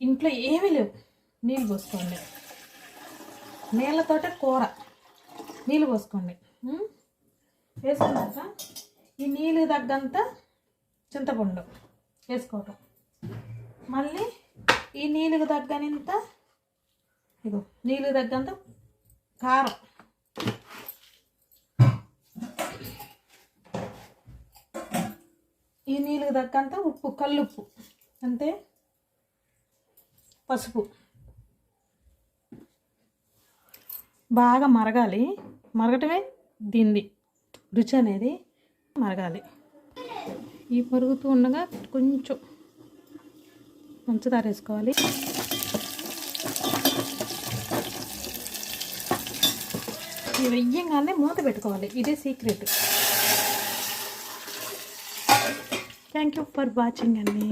ఇంట్లో ఏమీ లేవు, నీళ్ళు పోసుకోండి. నీళ్ళతోటే కూర, నీళ్ళు పోసుకోండి. వేసుకున్నాక ఈ నీళ్ళు తగ్గంత చింతపండు వేసుకోవటం, మళ్ళీ ఈ నీళ్ళకు తగ్గనంత ఇగో నీళ్ళు తగ్గంత కారం, ఈ నీళ్ళకు తగ్గంత ఉప్పు, కల్లుప్పు అంతే, పసుపు. బాగా మరగాలి, మరగటమే దీనిది రుచి అనేది, మరగాలి. ఈ మరుగుతూ ఉండగా కొంచెం పంచదార వేసుకోవాలి. ఇవి వెయ్యంగానే మూత పెట్టుకోవాలి, ఇదే secret. Thank you for watching అండి.